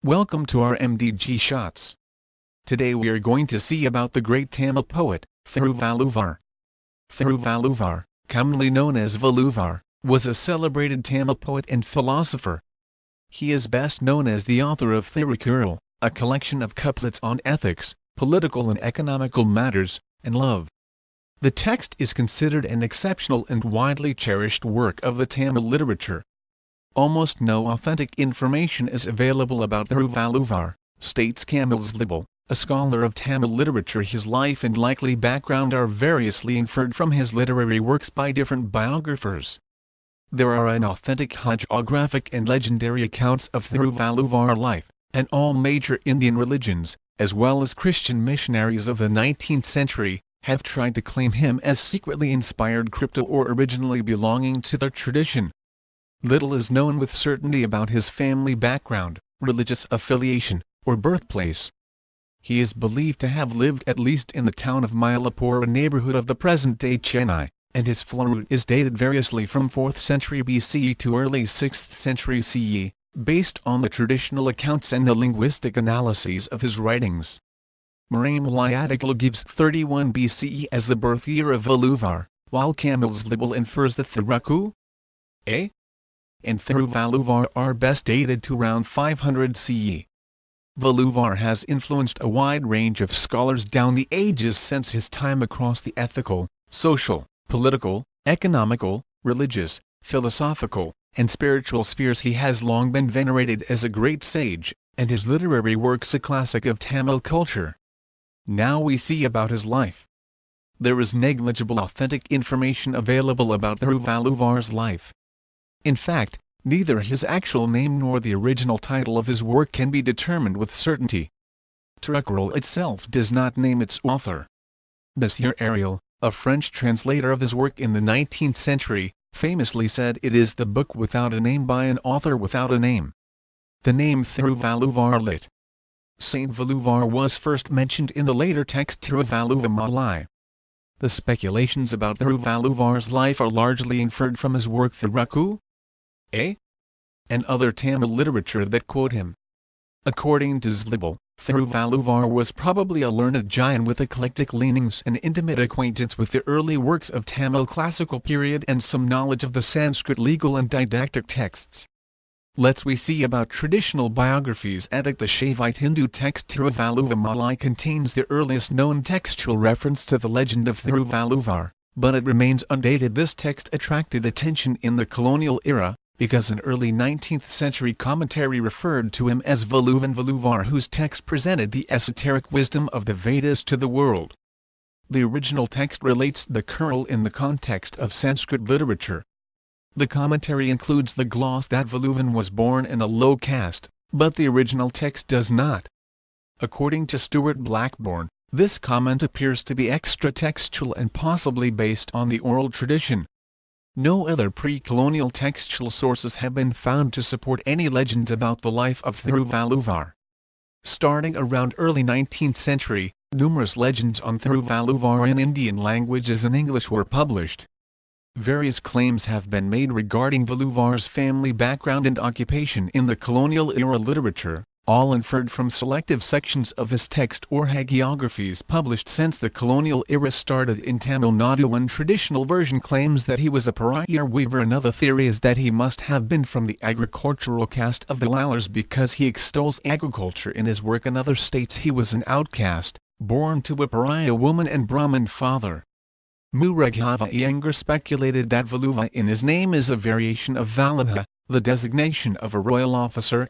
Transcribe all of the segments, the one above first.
Welcome to RMDG Shots. Today we are going to see about the great Tamil poet, Thiruvalluvar. Thiruvalluvar, commonly known as Valluvar, was a celebrated Tamil poet and philosopher. He is best known as the author of Thirukural, a collection of couplets on ethics, political and economical matters, and love. The text is considered an exceptional and widely cherished work of the Tamil literature. Almost no authentic information is available about Thiruvalluvar, states Thiruvalluvar, a scholar of Tamil literature. His life and likely background are variously inferred from his literary works by different biographers. There are unauthentic hagiographic and legendary accounts of Thiruvalluvar life, and all major Indian religions, as well as Christian missionaries of the 19th century, have tried to claim him as secretly inspired crypto or originally belonging to their tradition. Little is known with certainty about his family background, religious affiliation, or birthplace. He is believed to have lived at least in the town of Mylapore, a neighborhood of the present-day Chennai, and his flood is dated variously from 4th century BCE to early 6th century CE, based on the traditional accounts and the linguistic analyses of his writings. Maramayadikal gives 31 BCE as the birth year of Valluvar, while Thiruvalluvar infers that Thiruku and Thiruvalluvar are best dated to around 500 CE. Valluvar has influenced a wide range of scholars down the ages since his time across the ethical, social, political, economical, religious, philosophical, and spiritual spheres. He has long been venerated as a great sage, and his literary works a classic of Tamil culture. Now we see about his life. There is negligible authentic information available about Thiruvalluvar's life. In fact, neither his actual name nor the original title of his work can be determined with certainty. Thirukural itself does not name its author. Monsieur Ariel, a French translator of his work in the 19th century, famously said it is the book without a name by an author without a name. The name Thiruvalluvar lit. Saint Valluvar was first mentioned in the later text Thiruvalluvar. The speculations about Thiruvalluvar's life are largely inferred from his work Thiruku and other Tamil literature that quote him. According to Zlibal, Thiruvalluvar was probably a learned Jain with eclectic leanings and intimate acquaintance with the early works of Tamil classical period and some knowledge of the Sanskrit legal and didactic texts. Let's we see about traditional biographies. The Shaivite Hindu text Thiruvalluvar contains the earliest known textual reference to the legend of Thiruvalluvar, but it remains undated. This text attracted attention in the colonial era, because an early 19th century commentary referred to him as Valluvar, whose text presented the esoteric wisdom of the Vedas to the world. The original text relates the Kural in the context of Sanskrit literature. The commentary includes the gloss that Valluvar was born in a low caste, but the original text does not. According to Stuart Blackburn, this comment appears to be extra-textual and possibly based on the oral tradition. No other pre-colonial textual sources have been found to support any legends about the life of Thiruvalluvar. Starting around early 19th century, numerous legends on Thiruvalluvar in Indian languages and English were published. Various claims have been made regarding Valluvar's family background and occupation in the colonial era literature, all inferred from selective sections of his text or hagiographies published since the colonial era started in Tamil Nadu. One traditional version claims that he was a pariah weaver. Another theory is that he must have been from the agricultural caste of the Lalars because he extols agriculture in his work. Another states he was an outcast, born to a pariah woman and Brahmin father. Murughava Iyengar speculated that Valluvar in his name is a variation of Vallabha, the designation of a royal officer.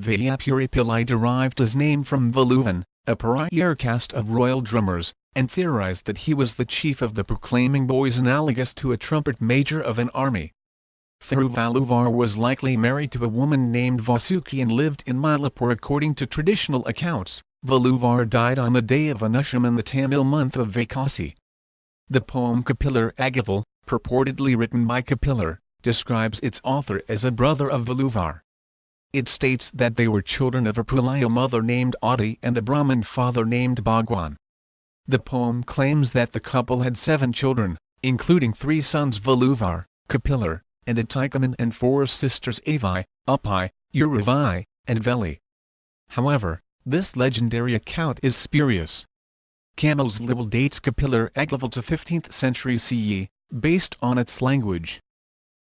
Vayapuri Pillai derived his name from Valluvan, a pariah caste of royal drummers, and theorized that he was the chief of the proclaiming boys analogous to a trumpet major of an army. Thiruvalluvar was likely married to a woman named Vasuki and lived in Mylapore. According to traditional accounts, Valluvar died on the day of Anusham in the Tamil month of Vaikasi. The poem Kapillar Agaval, purportedly written by Kapillar, describes its author as a brother of Valluvar. It states that they were children of a Pralaya mother named Adi and a Brahmin father named Bhagwan. The poem claims that the couple had 7 children, including 3 sons Valluvar, Kapillar, and Atikaman, and 4 sisters Avi, Upai, Uravai, and Veli. However, this legendary account is spurious. Camels libel dates capillary equivalent to 15th century CE, based on its language.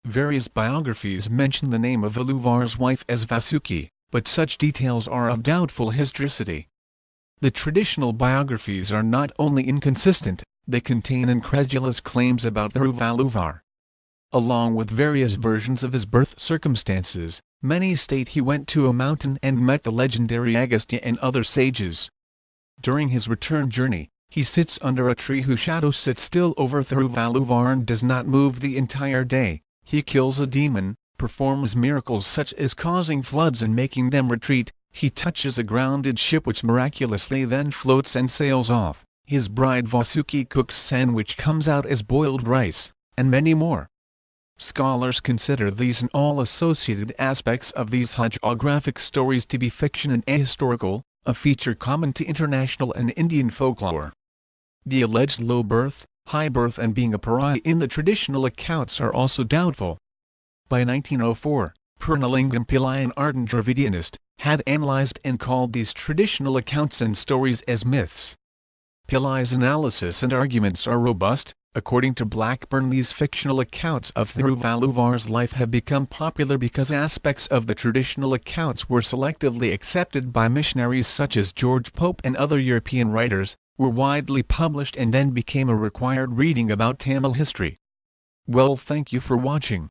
Various biographies mention the name of Valluvar's wife as Vasuki, but such details are of doubtful historicity. The traditional biographies are not only inconsistent, they contain incredulous claims about Thiruvalluvar. Along with various versions of his birth circumstances, many state he went to a mountain and met the legendary Agastya and other sages. During his return journey, he sits under a tree whose shadow sits still over Thiruvalluvar and does not move the entire day. He kills a demon, performs miracles such as causing floods and making them retreat. He touches a grounded ship which miraculously then floats and sails off. His bride Vasuki cooks sand which comes out as boiled rice, and many more. Scholars consider these and all associated aspects of these hagiographic stories to be fiction and ahistorical, a feature common to international and Indian folklore. The alleged low birth, high birth and being a pariah in the traditional accounts are also doubtful. By 1904, Purnalingam Pillai, an ardent Dravidianist, had analyzed and called these traditional accounts and stories as myths. Pillai's analysis and arguments are robust. According to Blackburn, these fictional accounts of Thiruvalluvar's life have become popular because aspects of the traditional accounts were selectively accepted by missionaries such as George Pope and other European writers, were widely published and then became a required reading about Tamil history. Well, thank you for watching.